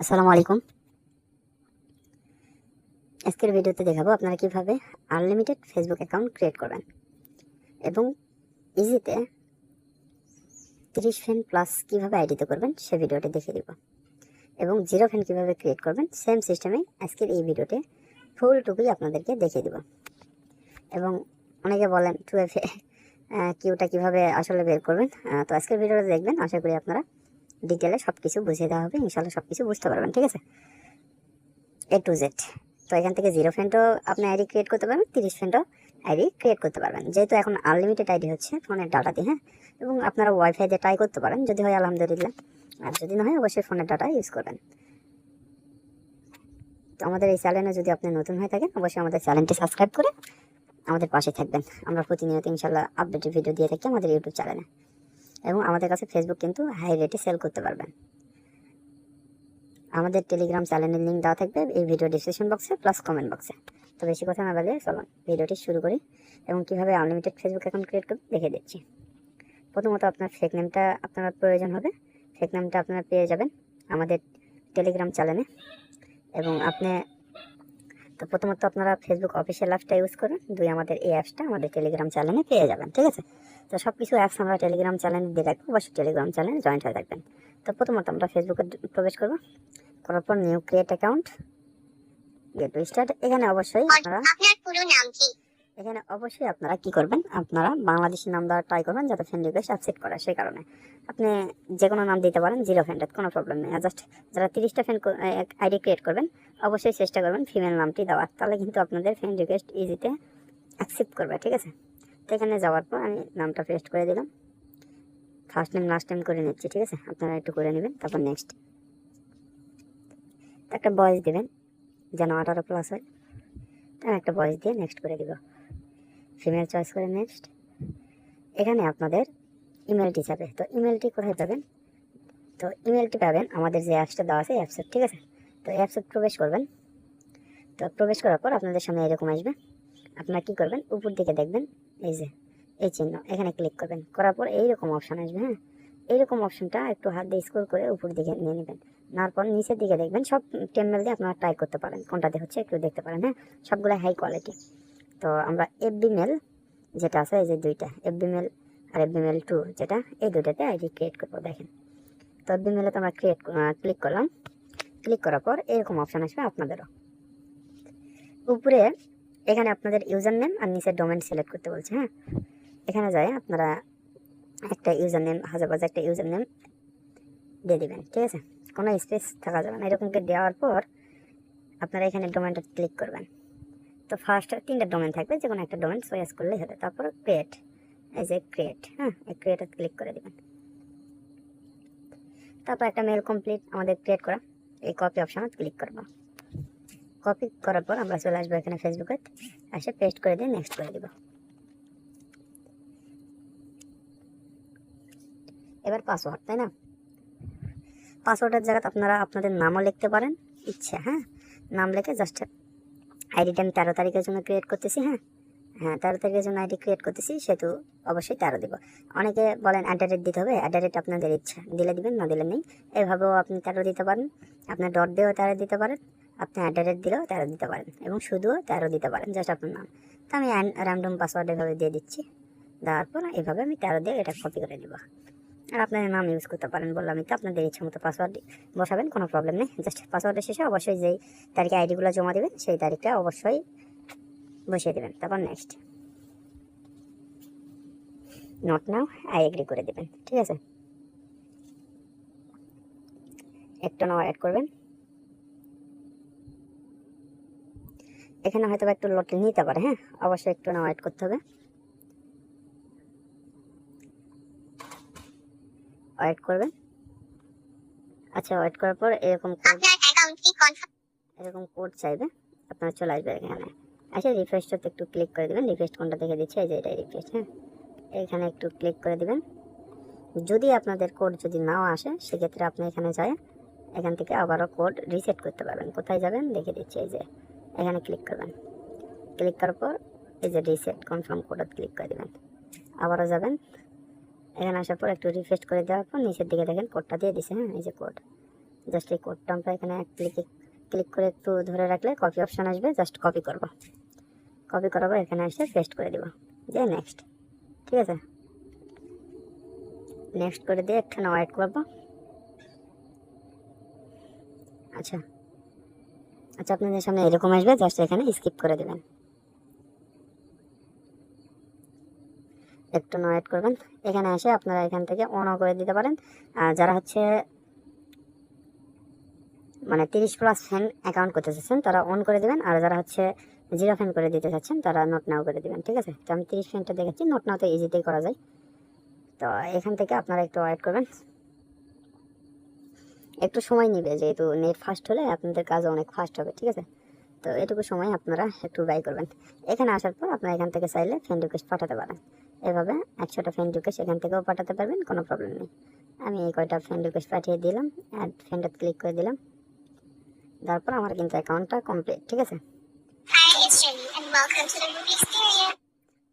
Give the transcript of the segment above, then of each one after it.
আসসালামু আলাইকুম। আজকের ভিডিওতে দেখাবো আপনারা কিভাবে আনলিমিটেড ফেসবুক অ্যাকাউন্ট ক্রিয়েট করবেন এবং ইজিতে 30 ফ্রেন্ড প্লাস কিভাবে আইডিতে করবেন সে ভিডিওটি দেখিয়ে দিব এবং 0 ফ্রেন্ড কিভাবে ক্রিয়েট করবেন সেম সিস্টেমে আজকের এই ভিডিওতে ফুলটুকুই আপনাদেরকে দেখিয়ে দিব। এবং অনেকে বলেন 2FA কিউটা কিভাবে আসলে বের করবেন, তো আজকের ভিডিওটা দেখবেন। আশা করি আপনারা ডিটেলে সব কিছু বুঝিয়ে দেওয়া হবে, ইনশাল্লাহ সব কিছু বুঝতে পারবেন। ঠিক আছে, A to Z। তো এখান থেকে 0 ফ্রেন্ডও আপনি আইডি ক্রিয়েট করতে পারবেন, 30 ফ্রেন্ডও আইডি ক্রিয়েট করতে পারবেন, যেহেতু এখন আনলিমিটেড আইডি হচ্ছে ফোনের ডাটা দিয়ে। হ্যাঁ, এবং আপনারা ওয়াইফাই দিয়ে ট্রাই করতে পারেন, যদি হয় আলহামদুলিল্লাহ, আর যদি না হয় অবশ্যই ফোনের ডাটা ইউজ করবেন। তো আমাদের এই চ্যানেলে যদি আপনি নতুন হয়ে থাকেন অবশ্যই আমাদের চ্যানেলটি সাবস্ক্রাইব করে আমাদের পাশে থাকবেন। আমরা প্রতিনিয়ত ইনশাল্লাহ আপডেটেড ভিডিও দিয়ে থাকি আমাদের ইউটিউব চ্যানেলে, এবং আমাদের কাছে ফেসবুক কিন্তু হাই রেটে সেল করতে পারবেন। আমাদের টেলিগ্রাম চ্যানেলের লিঙ্ক দেওয়া থাকবে এই ভিডিও ডিসক্রিপশন বক্সে প্লাস কমেন্ট বক্সে। তো বেশি কথা না বলে চলুন ভিডিওটি শুরু করি এবং কীভাবে আনলিমিটেড ফেসবুক অ্যাকাউন্ট ক্রিয়েট করতে দেখে দিচ্ছি। প্রথমত আপনার ফেক নেমটা আপনার প্রয়োজন হবে। ফেক নেমটা আপনারা পেয়ে যাবেন আমাদের টেলিগ্রাম চ্যানেলে। এবং আপনি তো প্রথমত আপনারা ফেসবুক অফিসিয়াল অ্যাপসটা ইউজ করুন, আমাদের এই অ্যাপসটা আমাদের টেলিগ্রাম চ্যানেলে পেয়ে যাবেন। ঠিক আছে, তো সব কিছু অ্যাপস আমরা টেলিগ্রাম চ্যানেলে দিয়ে রাখবো, অবশ্যই টেলিগ্রাম চ্যানেলে জয়েন্ট হয়ে থাকবেন। তো প্রথমত আমরা ফেসবুকে প্রবেশ করবো, করার পর new create account, get to start. এখানে অবশ্যই আপনারা কি করবেন, আপনারা বাংলাদেশি নাম দেওয়ার ট্রাই করবেন যাতে ফ্রেন্ড রিকোয়েস্ট অ্যাকসেপ্ট করে। সেই কারণে আপনি যে কোনো নাম দিতে পারেন, 0 ফ্রেন্ডের কোনো প্রবলেম নেই। জাস্ট যারা 30টা ফ্রেন্ড আইডি ক্রিয়েট করবেন অবশ্যই চেষ্টা করবেন ফিমেল নামটি দেওয়ার, তাহলে কিন্তু আপনাদের ফ্রেন্ড রিকোয়েস্ট ইজিতে অ্যাকসেপ্ট করবে। ঠিক আছে, তো এখানে যাওয়ার পর আমি নামটা পেস্ট করে দিলাম, ফার্স্ট নেম লাস্ট নেম করে নিচ্ছি। ঠিক আছে, আপনারা একটু করে নেবেন। তারপর নেক্সট একটা বয়স দেবেন যেন 18 প্লাস হয়, তার একটা বয়স দিয়ে নেক্সট করে দিব। ফিমেল চয়েস করে নেক্সট। এখানে আপনাদের ইমেলটি যাবে, তো ইমেলটি কোথায় পাবেন? তো ইমেলটি পাবেন আমাদের যে অ্যাপসটা দেওয়া আছে অ্যাপসে। ঠিক আছে, তো অ্যাপসে প্রবেশ করবেন। তো প্রবেশ করার পর আপনাদের সামনে এরকম আসবে। আপনারা কি করবেন, উপর দিকে দেখবেন এই যে এই চিহ্ন, এখানে ক্লিক করবেন। করার পর এইরকম অপশান আসবে। হ্যাঁ, এইরকম অপশনটা একটু হাত দিয়ে স্ক্রল করে উপর দিকে নিয়ে নেবেন। নেওয়ার পর নিচের দিকে দেখবেন সব টেমমেল দিয়ে আপনারা ট্রাই করতে পারেন কোনটাতে হচ্ছে একটু দেখতে পারেন। হ্যাঁ, সবগুলো হাই কোয়ালিটি। তো আমরা এফবি মেল যেটা আছে এই যে দুইটা, এফবি মেল আর এফবি মেল 2 যেটা, এই দুটাতে আইডি ক্রিয়েট করবো। দেখেন, তো এফবি মেলে তো আমরা ক্লিক করলাম। ক্লিক করার পর এরকম অপশান আসবে আপনাদেরও। উপরে এখানে আপনাদের ইউজার নেম আর নিচের ডোমেন সিলেক্ট করতে বলছে। হ্যাঁ, এখানে যায় আপনারা একটা ইউজার নেম, হাজারবাজার একটা ইউজার নেম দিয়ে দিবেন। ঠিক আছে, কোনো স্পেস থাকা যাবে না। এরকমকে দেওয়ার পর আপনারা এখানে ডোমেনটা ক্লিক করবেন। তো ফার্স্ট 3টা ডোমেন থাকবে, যে কোনো একটা ডোমেন চয়েস করলেই হবে। তারপর ক্রিয়েট, এই যে ক্রিয়েট, হ্যাঁ এই ক্রিয়েটে ক্লিক করে দেবেন। তারপর একটা মেল কমপ্লিট আমাদের ক্রিয়েট করা, এই কপি অপশানে ক্লিক করব। কপি করার পর আমরা চলে আসবো এখানে ফেসবুকে, এসে পেস্ট করে দিয়ে নেক্সট করে দিব। এবার পাসওয়ার্ড, তাই না? পাসওয়ার্ডের জায়গায় আপনারা আপনাদের নামও লিখতে পারেন ইচ্ছা। হ্যাঁ, নাম লিখে জাস্ট আইডিটা আমি 13 তারিখের জন্য ক্রিয়েট করতেছি। হ্যাঁ 13 তারিখের জন্য আইডি ক্রিয়েট করতেছি, সেহেতু অবশ্যই 13 দিব। অনেকে বলেন অ্যাডারেট দিতে হবে, অ্যাডারেট আপনাদের ইচ্ছা, দিলে দিবেন না দিলে নেই। এভাবেও আপনি 13 দিতে পারেন, আপনার ডট দিয়েও 13 দিতে পারেন, আপনি অ্যাডারেট দিলেও 13 দিতে পারেন, এবং শুধুও 13 দিতে পারেন, জাস্ট আপনার নাম। তো আমি র্যান্ডম পাসওয়ার্ড এভাবে দিয়ে দিচ্ছি। দেওয়ার পর এভাবে আমি 13 দিয়ে এটা কপি করে দেবো। আর আপনাদের নাম ইউজ করতে পারেন বললাম, তো আপনাদের ইচ্ছা মতো পাসওয়ার্ড বসাবেন, কোনো প্রবলেম নেই। জাস্ট পাসওয়ার্ডের শেষে অবশ্যই যেই তারিখে আইডিগুলো জমা দেবেন সেই তারিখটা অবশ্যই বসিয়ে দেবেন। তারপর next, not now, I agree করে দেবেন। ঠিক আছে, একটু নাও অ্যাড করবেন। এখানে হয়তো একটু লোড নিতে পারে। হ্যাঁ, অবশ্যই একটু নাও অ্যাড করতে হবে। ওয়েট করবেন। আচ্ছা, ওয়েট করার পর এরকম কোড চাইবে, আপনার চলে আসবে এখানে। আচ্ছা, রিফ্রেশটাতে একটু ক্লিক করে দেবেন। রিফ্রেশ কোনটা দেখে দিচ্ছে, এই যে এটাই রিফ্রেশ। হ্যাঁ, এখানে একটু ক্লিক করে দেবেন। যদি আপনাদের কোড যদি নাও আসে সেক্ষেত্রে আপনি এখানে যায় এখান থেকে আবারও কোড রিসেট করতে পারবেন। কোথায় যাবেন দেখে দিচ্ছি, এই যে এখানে ক্লিক করবেন। ক্লিক করার পর এই যে রিসেট কনফার্ম কোডে ক্লিক করে দেবেন। আবারও যাবেন, এখানে আসার পর একটু রিফ্রেশ করে দেওয়ার পর নিচের দিকে দেখেন কোডটা দিয়ে দিছে। হ্যাঁ, এই যে কোড, জাস্ট এই কোডটা আমরা এখানে ক্লিক করে একটু ধরে রাখলে কপি অপশন আসবে, জাস্ট কপি করব, কপি করাবো এখানে এসে পেস্ট করে দিব, দিয়ে নেক্সট। ঠিক আছে, নেক্সট করে দিয়ে একটু ওয়েট করব। আচ্ছা আচ্ছা, আপনাদের সামনে এরকম আসবে, জাস্ট এখানে স্কিপ করে দেবেন, একটু ওয়েট করবেন। এখানে এসে আপনারা এখান থেকে অনও করে দিতে পারেন। যারা হচ্ছে মানে 30+ ফ্যান অ্যাকাউন্ট করতে চাচ্ছেন তারা অন করে দিবেন, আর যারা হচ্ছে 0 ফ্যান করে দিতে চাচ্ছেন তারা নট নাও করে দিবেন। ঠিক আছে, তো আমি 30 ফ্যানটা দেখাচ্ছি, নট নাও তো ইজিতেই করা যায়। তো এখান থেকে আপনারা একটু ওয়েট করবেন, একটু সময় নেবে, যেহেতু নেট ফাস্ট হলে আপনাদের কাজ অনেক ফাস্ট হবে। ঠিক আছে, তো এটুকু সময় আপনারা একটু ব্যয় করবেন। এখানে আসার পর আপনারা এখান থেকে চাইলে ফ্রেন্ড রিকোয়েস্ট পাঠাতে পারেন, এভাবে 100টা ফ্রেন্ড রিকোয়েস্ট এখান থেকেও পাঠাতে পারবেন, কোনো প্রবলেম নেই। আমি এই কয়টা ফ্রেন্ড রিকোয়েস্ট পাঠিয়ে দিলাম, অ্যাড ফ্রেন্ডে ক্লিক করে দিলাম, তারপর আমার কিন্তু অ্যাকাউন্টটা কমপ্লিট। ঠিক আছে,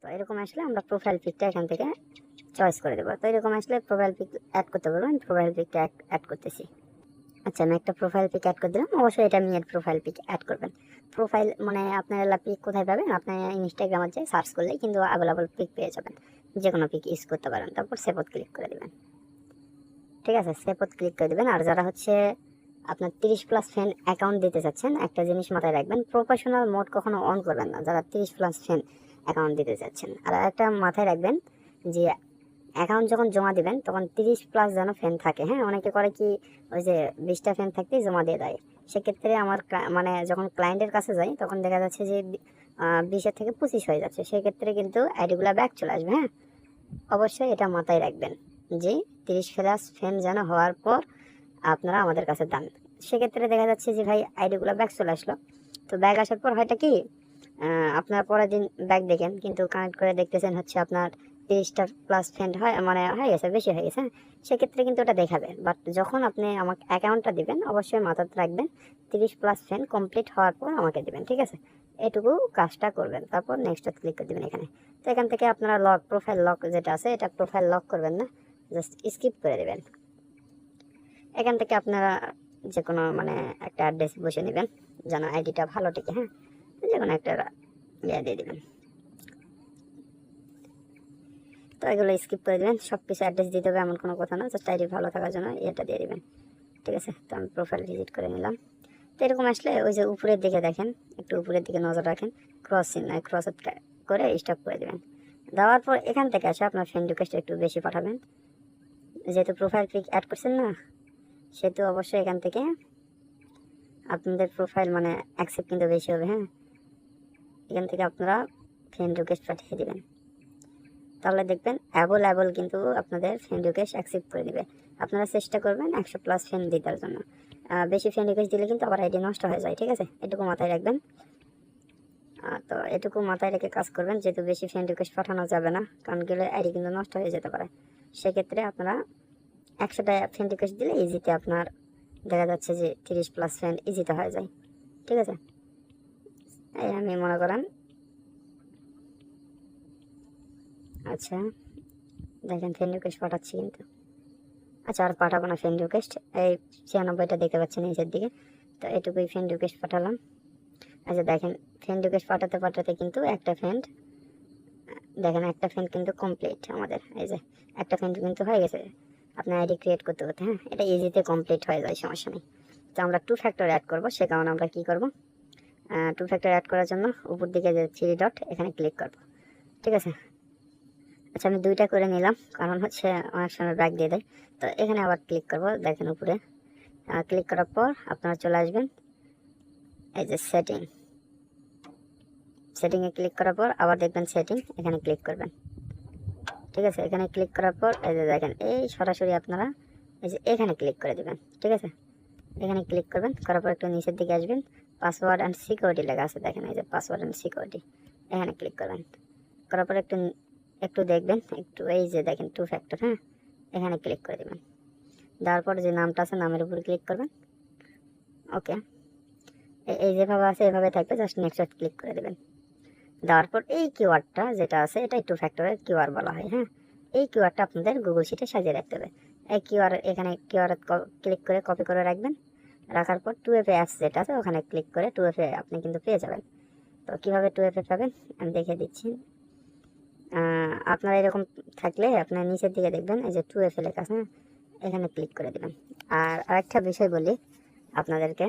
তো এরকম আসলে আমরা প্রোফাইল পিকটা এখান থেকে চয়েস করে দেবো। তো এরকম আসলে প্রোফাইল পিক অ্যাড করতে পারবো, আমি প্রোফাইল পিকটা অ্যাড করতেছি। আচ্ছা, আমি একটা প্রোফাইল পিক অ্যাড করে দিলাম, অবশ্যই এটা মেয়ের প্রোফাইল পিক অ্যাড করবেন। প্রোফাইল মানে আপনারা পিক কোথায় পাবেন, আপনার ইনস্টাগ্রামে যে সার্চ করলেই কিন্তু অ্যাভেলেবল পিক পেয়ে যাবেন, যে কোনো পিক ইউজ করতে পারেন। তারপর সেভত ক্লিক করে দেবেন। ঠিক আছে, সেভত ক্লিক করে দেবেন। আর যারা হচ্ছে আপনার 30+ ফ্যান অ্যাকাউন্ট দিতে চাচ্ছেন, একটা জিনিস মাথায় রাখবেন, প্রফেশনাল মোড কখনো অন করবেন না যারা 30+ ফ্যান অ্যাকাউন্ট দিতে চাচ্ছেন। আর একটা মাথায় রাখবেন যে অ্যাকাউন্ট যখন জমা দিবেন তখন 30+ যেন ফ্যান থাকে। হ্যাঁ, অনেকে করে কি ওই যে 20টা ফ্যান থাকতেই জমা দিয়ে দেয়। সেক্ষেত্রে আমার মানে যখন ক্লায়েন্টের কাছে যাই তখন দেখা যাচ্ছে যে 20 থেকে 25 হয়ে যাচ্ছে, সেক্ষেত্রে কিন্তু আইডিগুলো ব্যাক চলে আসবে। হ্যাঁ, অবশ্যই এটা মাথায় রাখবেন যে 30+ ফ্যান যেন হওয়ার পর আপনারা আমাদের কাছে দেন। সেক্ষেত্রে দেখা যাচ্ছে যে ভাই আইডিগুলো ব্যাক চলে আসলো, তো ব্যাক আসার পর হয়টা কি আপনার পরের দিন ব্যাক দেখেন কিন্তু কানেক্ট করে দেখতেছেন হচ্ছে আপনার 30+ ফ্রেন্ড হয় মানে হয়ে গেছে, বেশি হয়ে গেছে। সেক্ষেত্রে কিন্তু ওটা দেখাবে, বাট যখন আপনি আমাকে অ্যাকাউন্টটা দিবেন অবশ্যই মাথায় রাখবেন 30+ ফ্রেন্ড কমপ্লিট হওয়ার পর আমাকে দিবেন। ঠিক আছে, এটুকু কাজটা করবেন, তারপর নেক্সট ক্লিক করে দেবেন এখানে। তো এখান থেকে আপনারা লক, প্রোফাইল লক যেটা আছে এটা প্রোফাইল লক করবেন না, জাস্ট স্কিপ করে দেবেন। এখান থেকে আপনারা যে কোনো মানে একটা অ্যাড্রেস বসে নেবেন যেন আইডিটা ভালো টিকে। হ্যাঁ, যে কোনো একটা ইয়ে দিয়ে দেবেন। তো এগুলো স্কিপ করে দেবেন, সব কিছু অ্যাড্রেস দিতে হবে এমন কোনো কথা না, জাস্ট আইডি ভালো থাকার জন্য এটা দিয়ে দেবেন। ঠিক আছে, তো আমি প্রোফাইল ভিজিট করে নিলাম। তো এরকম আসলে ওই যে উপরের দিকে দেখেন, একটু উপরের দিকে নজর রাখেন, ক্রস চিহ্ন, ক্রস করে স্টপ করে দেবেন। দেওয়ার পর এখান থেকে আসে আপনার ফ্রেন্ড রিকোয়েস্ট একটু বেশি পাঠাবেন, যেহেতু প্রোফাইল পিক অ্যাড করছেন না সেহেতু অবশ্যই এখান থেকে আপনাদের প্রোফাইল মানে অ্যাকসেপ্ট কিন্তু বেশি হবে। হ্যাঁ, এখান থেকে আপনারা ফ্রেন্ড রিকোয়েস্ট পাঠিয়ে দেবেন, তাহলে দেখবেন অ্যাভেলেবল কিন্তু আপনাদের ফ্রেন্ড রিকোয়েস্ট অ্যাকসেপ্ট করে দেবে। আপনারা চেষ্টা করবেন 100+ ফ্রেন্ড দেওয়ার জন্য, বেশি ফ্রেন্ড রিকোয়েস্ট দিলে কিন্তু আবার আইডি নষ্ট হয়ে যায়। ঠিক আছে, এটুকু মাথায় রাখবেন। তো এটুকু মাথায় রেখে কাজ করবেন, যেহেতু বেশি ফ্রেন্ড রিকোয়েস্ট পাঠানো যাবে না, কারণ গেলে আইডি কিন্তু নষ্ট হয়ে যেতে পারে। সেক্ষেত্রে আপনারা 100টা ফ্রেন্ড রিকোয়েস্ট দিলে ইজিতে আপনার দেখা যাচ্ছে যে 30+ ফ্রেন্ড ইজিতে হয়ে যায়। ঠিক আছে, এই আমি মনে করেন আচ্ছা দেখেন ফ্রেন্ড রিকোয়েস্ট পাঠাচ্ছি কিন্তু, আচ্ছা আর পাঠাবো না ফ্রেন্ড রিকোয়েস্ট, এই 96টা দেখতে পাচ্ছেন নিচের দিকে, তো এটুকুই ফ্রেন্ড রিকোয়েস্ট পাঠালাম। আচ্ছা দেখেন ফ্রেন্ড রিকোয়েস্ট পাঠাতে পাঠাতে কিন্তু একটা ফ্রেন্ড, দেখেন একটা ফ্রেন্ড কিন্তু কমপ্লিট আমাদের, এই যে একটা ফ্রেন্ড কিন্তু হয়ে গেছে আপনার আইডি ক্রিয়েট করতে করতে। হ্যাঁ, এটা ইজিতে কমপ্লিট হয়ে যায়, সমস্যা নেই। তো আমরা 2 ফ্যাক্টর অ্যাড করবো, সে কারণে আমরা কী করবো, 2 ফ্যাক্টর অ্যাড করার জন্য উপর দিকে যে 3 ডট এখানে ক্লিক করবো। ঠিক আছে, আচ্ছা আমি 2টা করে নিলাম, কারণ হচ্ছে অনেক সময় ব্যাক দিয়ে দেয়। তো এখানে আবার ক্লিক করবো, দেখেন উপরে ক্লিক করার পর আপনারা চলে আসবেন এই যে সেটিংয়ে ক্লিক করার পর আবার দেখবেন সেটিং, এখানে ক্লিক করবেন। ঠিক আছে, এখানে ক্লিক করার পর এই যে দেখেন এই সরাসরি আপনারা এই যে এখানে ক্লিক করে দেবেন। ঠিক আছে, এখানে ক্লিক করবেন, করার পর একটু নিচের দিকে আসবেন, পাসওয়ার্ড অ্যান্ড সিকিউরিটি লেখা আছে, দেখেন এই যে পাসওয়ার্ড অ্যান্ড সিকিউরিটি, এখানে ক্লিক করবেন। করার পর একটু দেখবেন, একটু এই যে দেখেন 2 ফ্যাক্টর, হ্যাঁ এখানে ক্লিক করে দেবেন। দেওয়ার পর যে নামটা আছে নামের উপর ক্লিক করবেন। ওকে, এই যেভাবে আছে এভাবে থাকবে, জাস্ট নেক্সট ক্লিক করে দেবেন। দেওয়ার পর এই কিওয়ার্ডটা যেটা আছে এটা 2 ফ্যাক্টরের কিওয়ার্ড বলা হয়। হ্যাঁ, এই কিওয়ার্ডটা আপনাদের গুগল শিটে সাজিয়ে রাখতে হবে। এই কিউআর, এখানে কিউআর ক্লিক করে কপি করে রাখবেন। রাখার পর 2FA অ্যাপস যেটা আছে ওখানে ক্লিক করে 2FA আপনি কিন্তু পেয়ে যাবেন। তো কীভাবে 2FA পাবেন আমি দেখিয়ে দিচ্ছি। আপনারা এরকম থাকলে আপনার নিচের দিকে দেখবেন এই যে 2FA লেখা আছে, এখানে ক্লিক করে দেবেন। আর আরেকটা বিষয় বলি আপনাদেরকে,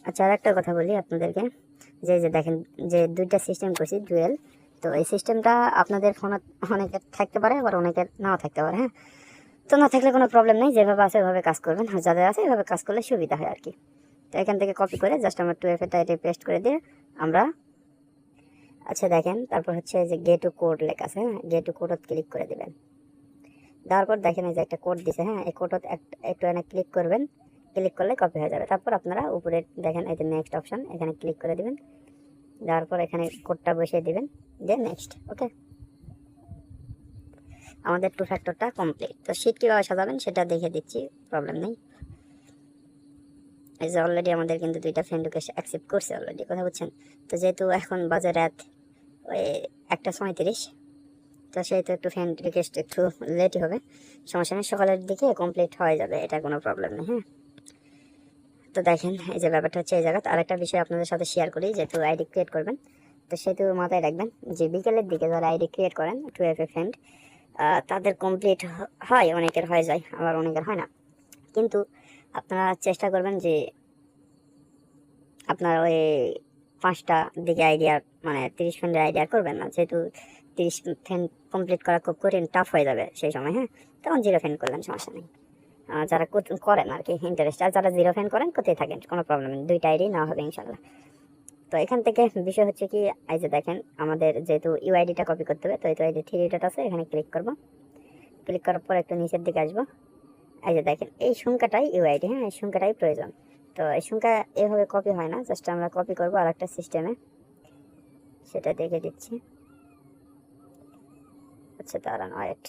আচ্ছা আরেকটা কথা বলি আপনাদেরকে, যে দেখেন যে দুইটা সিস্টেম করছি ডুয়েল। তো এই সিস্টেমটা আপনাদের ফোনে অনেকের থাকতে পারে, আবার অনেকের নাও থাকতে পারে। হ্যাঁ, তো না থাকলে কোনো প্রবলেম নেই, যেভাবে আছে ওইভাবে কাজ করবেন, আর যাদের আছে এভাবে কাজ করলে সুবিধা হয় আর কি। তো এখান থেকে কপি করে জাস্ট আমরা 2FA টাইটে পেস্ট করে দিয়ে আমরা, আচ্ছা দেখেন তারপর হচ্ছে যে গেট টু কোড লেখা আছে, হ্যাঁ গেট টু কোডত ক্লিক করে দেবেন। দেওয়ার পর দেখেন এই যে একটা কোড দিছে, হ্যাঁ এই কোডত একটু এনে ক্লিক করবেন, ক্লিক করলে কপি হয়ে যাবে। তারপর আপনারা উপরে দেখেন এই যে নেক্সট অপশন, এখানে ক্লিক করে দিবেন। দেওয়ার পর এখানে কোডটা বসিয়ে দিবেন, যে নেক্সট। ওকে, আমাদের 2 ফ্যাক্টরটা কমপ্লিট। তো শীট কীভাবে সাজাবেন সেটা দেখে দিচ্ছি, প্রবলেম নেই। এই যে অলরেডি আমাদের কিন্তু 2টা ফ্রেন্ড রিকোয়েস্ট অ্যাকসেপ্ট করছে অলরেডি, কথা বুঝছেন। তো যেহেতু এখন বাজে রাত ওই 1:37, তো সেহেতু একটু ফ্রেন্ড রিকোয়েস্ট একটু লেটই হবে, সমস্যা নেই, সকালের দিকে কমপ্লিট হয়ে যাবে, এটা কোনো প্রবলেম নেই। হ্যাঁ, তো দেখেন এই যে ব্যাপারটা হচ্ছে এই জায়গায়। আরেকটা বিষয় আপনাদের সাথে শেয়ার করি, যেহেতু আইডি ক্রিয়েট করবেন তো সেহেতু মাথায় রাখবেন যে বিকেলের দিকে যারা আইডি ক্রিয়েট করেন 2FA ফ্রেন্ড, তাদের কমপ্লিট হয়, অনেকের হয়ে যায়, আবার অনেকের হয় না। কিন্তু আপনারা চেষ্টা করবেন যে আপনার ওই 5টা দিকে আইডিয়া, মানে 30 ফ্রেন্ডের আইডিয়া করবেন না, যেহেতু 30 ফ্রেন্ড কমপ্লিট করা খুব কঠিন, টাফ হয়ে যাবে সেই সময়। হ্যাঁ, তখন 0 ফ্রেন্ড করলেন, সমস্যা নেই। যারা করেন আর কি ইন্টারেস্ট, আর যারা 0 ফ্রেন্ড করেন কোথায় থাকেন, কোনো প্রবলেম নেই, 2টা আইডি নেওয়া হবে ইনশাল্লাহ। তো এখান থেকে বিষয় হচ্ছে কি, এই যে দেখেন আমাদের যেহেতু ইউআইডিটা কপি করতে হবে, তো এই তো এই যে 3 ডট আছে, এখানে ক্লিক করব। ক্লিক করার পর একটু নিচের দিকে আসবো, এই যে দেখেন এই সংখ্যাটাই ইউআইডি, হ্যাঁ এই সংখ্যাটাই প্রয়োজন। তো এই সংখ্যা এভাবে কপি হয় না, জাস্ট আমরা কপি করবো আর একটা সিস্টেমে, সেটা দেখে দিচ্ছি। আচ্ছা দাঁড়ান ওয়েট,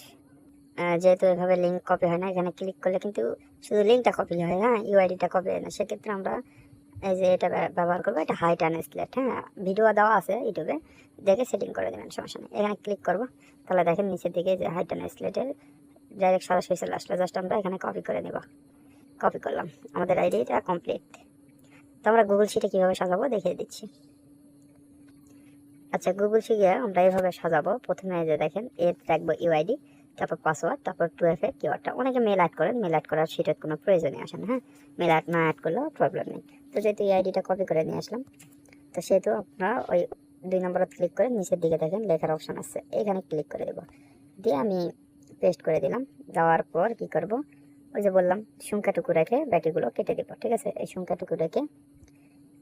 যেহেতু এভাবে লিঙ্ক কপি হয় না, এখানে ক্লিক করলে কিন্তু শুধু লিঙ্কটা কপি হয়, হ্যাঁ ইউআইডিটা কপি হয় না। সেক্ষেত্রে আমরা এই যে এটা ব্যবহার করবো, এটা হাইট অ্যান্ড স্লেট। হ্যাঁ, ভিডিও দেওয়া আছে ইউটিউবে, দেখে সেটিং করে দেবেন, সমস্যা নেই। এখানে ক্লিক করবো, তাহলে দেখেন নিচের দিকে যে হাইট অ্যান্ড স্লেটের ডাইরেক্ট সরাসরি চলে আসলো, জাস্ট আমরা এখানে কপি করে নেব। কপি করলাম, আমাদের আইডিটা কমপ্লিট। তো আমরা গুগল শিটে কীভাবে সাজাবো দেখিয়ে দিচ্ছি। আচ্ছা গুগল শিটে আমরা এইভাবে সাজাবো, প্রথমে যে দেখেন এর রাখবো ইউআইডি, তারপর পাসওয়ার্ড, তারপর 2FA কিওয়ার্ডটা। অনেকে মেল অ্যাড করেন, মেল অ্যাড করার শিটের কোনো প্রয়োজনই আসে না। হ্যাঁ, মেল অ্যাড না অ্যাড করলেও প্রবলেম নেই। তো যেহেতু এই আইডিটা কপি করে নিয়ে আসলাম, তো সেহেতু আপনারা ওই 2 নম্বরে ক্লিক করে নিচের দিকে দেখেন লেখার অপশান আছে, এখানে ক্লিক করে দেবো, দিয়ে আমি পেস্ট করে দিলাম। দেওয়ার পর কি করব, ওই যে বললাম সংখ্যাটুকু রেখে বাকিগুলো কেটে দেবো, ঠিক আছে। এই সংখ্যাটুকু রেখে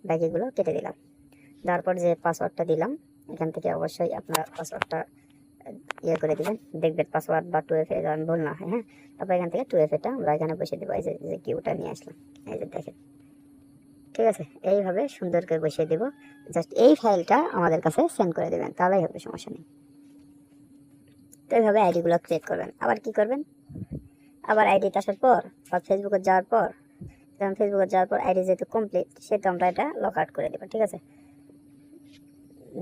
বাকিগুলো কেটে দিলাম। দেওয়ার পর যে পাসওয়ার্ডটা দিলাম, এখান থেকে অবশ্যই আপনার পাসওয়ার্ডটা ইয়ে করে দেবেন, দেখবেন পাসওয়ার্ড বা 2FA যেন ভুল না হয়। হ্যাঁ, তারপর এখান থেকে 2FAটা আমরা এখানে বসে দেবো, এই যে কিউটা নিয়ে আসলাম, এই যে দেখেন, ঠিক আছে। এইভাবে সুন্দর করে বসিয়ে দেবো, জাস্ট এই ফাইলটা আমাদের কাছে সেন্ড করে দেবেন, তাহলেই হবে, সমস্যা নেই। তো এইভাবে আইডিগুলো ক্রিয়েট করবেন। আবার কি করবেন, আবার আইডিতে আসার পর বা ফেসবুকে যাওয়ার পর, যেমন ফেসবুকে যাওয়ার পর আইডি যেহেতু কমপ্লিট, সেহেতু আমরা এটা লক আউট করে দেবো, ঠিক আছে।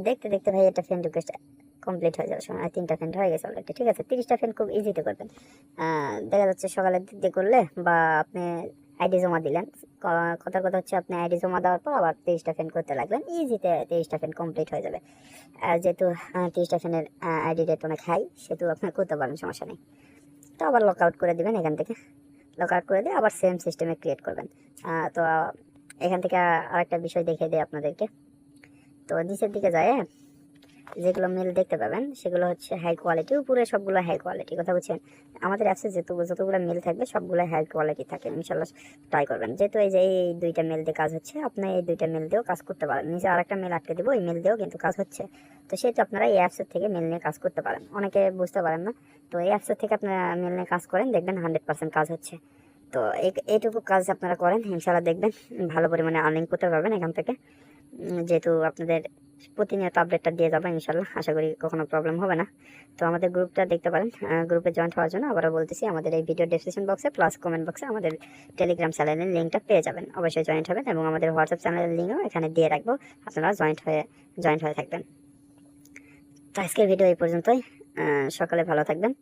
দেখতে দেখতে ভাই এটা ফ্রেন্ড রিকোয়েস্ট কমপ্লিট হয়ে যাওয়ার সময় 3টা ফ্রেন্ড হয়ে গেছে অলরেডি, ঠিক আছে। 30টা ফ্রেন্ড খুব ইজিতে করবেন। দেখা যাচ্ছে সকালের দিক দিয়ে করলে, বা আপনি আইডি জমা দিলেন, কথার কথা হচ্ছে আপনি আইডি জমা দেওয়ার পর আবার 30টা ফ্রেন্ড করতে লাগবেন, ইজিতে 30টা ফ্রেন্ড কমপ্লিট হয়ে যাবে। আর যেহেতু 30টা ফ্রেন্ডের আইডি রেট অনেক হাই, সেহেতু আপনি করতে পারেন, সমস্যা নেই। তো আবার লক আউট করে দেবেন, এখান থেকে লক আউট করে দিয়ে আবার সেম সিস্টেমে ক্রিয়েট করবেন। তো এখান থেকে আরেকটা বিষয় দেখিয়ে দিই আপনাদেরকে। তো নিচের দিকে যায় যেগুলো মেল দেখতে পাবেন সেগুলো হচ্ছে হাই কোয়ালিটি, উপরে সবগুলো হাই কোয়ালিটি, কথা বলছেন। আমাদের অ্যাপসে যতগুলো মেল থাকবে সবগুলো হাই কোয়ালিটি থাকে, ইনশাল্লাহ ট্রাই করবেন। যেহেতু এই যে এই 2টা মেল দিয়ে কাজ হচ্ছে, আপনি এই 2টা মেল দিয়েও কাজ করতে পারেন। নিচে আরেকটা মেল আটকে দেবো, এই মেল দিয়েও কিন্তু কাজ হচ্ছে। তো সেহেতু আপনারা এই অ্যাপসের থেকে মেল নিয়ে কাজ করতে পারেন, অনেকে বুঝতে পারেন না। তো এই অ্যাপসের থেকে আপনারা মেল নিয়ে কাজ করেন, দেখবেন 100% কাজ হচ্ছে। তো এইটুকু কাজ আপনারা করেন, ইনশাল্লাহ দেখবেন ভালো পরিমাণে আর্নিং করতে পারবেন এখান থেকে। যেহেতু আপনাদের প্রতিনিয়ত আপডেটটা দিয়ে যাবো ইনশাল্লাহ, আশা করি কখনো প্রবলেম হবে না। তো আমাদের গ্রুপটা দেখতে পারেন, গ্রুপে জয়েন্ট হওয়ার জন্য আবারও বলতেছি, আমাদের এই ভিডিও ডেসক্রিপশন বক্সে প্লাস কমেন্ট বক্সে আমাদের টেলিগ্রাম চ্যানেলের লিঙ্কটা পেয়ে যাবেন, অবশ্যই জয়েন্ট হবেন। এবং আমাদের হোয়াটসঅ্যাপ চ্যানেলের লিঙ্কও এখানে দিয়ে রাখবো, আপনারা জয়েন্ট হয়ে থাকবেন। তো আজকের ভিডিও এই পর্যন্তই, সকালে ভালো থাকবেন।